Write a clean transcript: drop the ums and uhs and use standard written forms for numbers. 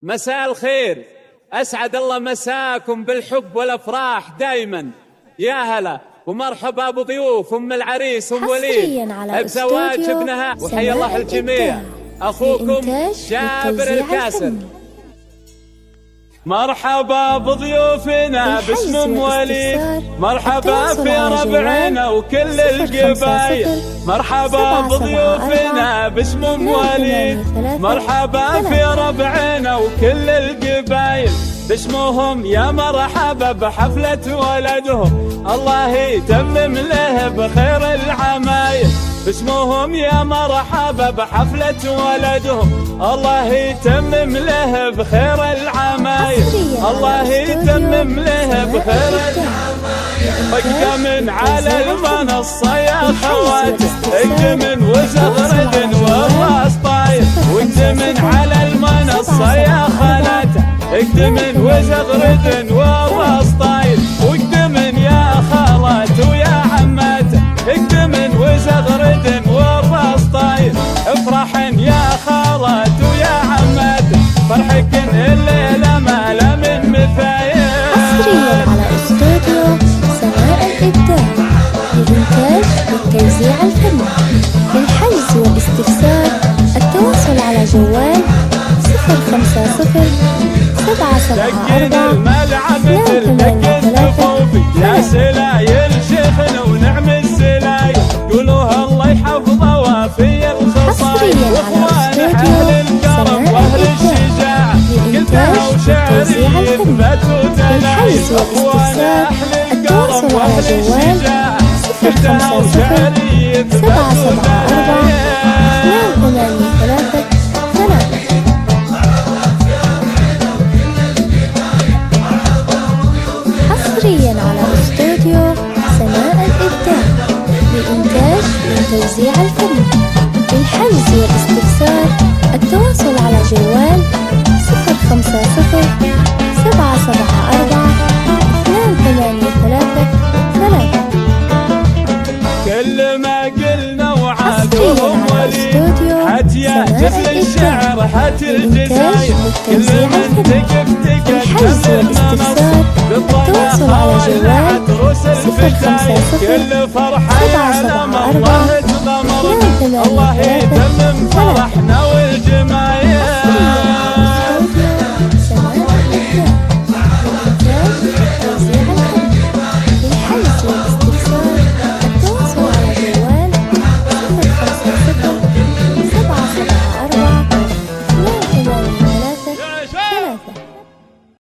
مساء الخير، أسعد الله مساكم بالحب والأفراح دايما. يا هلا ومرحبا بضيوف أم العريس أم وليد بزواج ابنها، وحيا الله الجميع. أخوكم جابر الكاسر. مرحبا بضيوفنا باسم ام وليد، مرحبا في ربعنا وكل القبايل. مرحبا بضيوفنا باسم ام وليد، مرحبا في ربعنا وكل القبايل. باسمهم يا مرحبا بحفلة ولدهم، الله يتمم له بخير العمايل. باسمهم يا مرحبا بحفلة ولدهم، الله يتمم له بخير العمايل. الله يتمم له بخير العمايل. اقدمن على المنصة يا خواتي، اقدمن وزغرد والراس طاير. واقدمن على المنصة يا خالاته، اقدمن وزغرد والراس طاير. واقدمن يا خالات ويا عماته، اقدمن وزغرد والراس طاير. افرحن يا خالات ويا عماته، فرحكن الليلة ما له من مثايل. حصريا على استوديو سماء الإبداع للإنتاج والتوزيع الفني. للحجز والاستفسار التواصل على جوال 050 774 الملعب تلتقي الطفوفي. يا سلايل شيخنا ونعم السلايل، قولوها الله يحفظه وفي الخصايل. واخوان اهل الكرم واهل الشجاعة، قلتها وشعري يثبت وتنايل. اخوان اهل الكرم واهل الشجاعة، قلتها وشعري يثبت وتنايل. حصريا على استوديو سماء الإبداع للإنتاج والتوزيع الفني. للحجز والاستفسار التواصل على جوال 050 774 283 3. كل ما قلنا وعادهم وليد، حتى جزل الشعر حتى الجزاير. كل من تقف تقدم المنصة بالضنا خوالعت روس الفتاير. كل فرحة يعلم الله تغمر، الله يتمم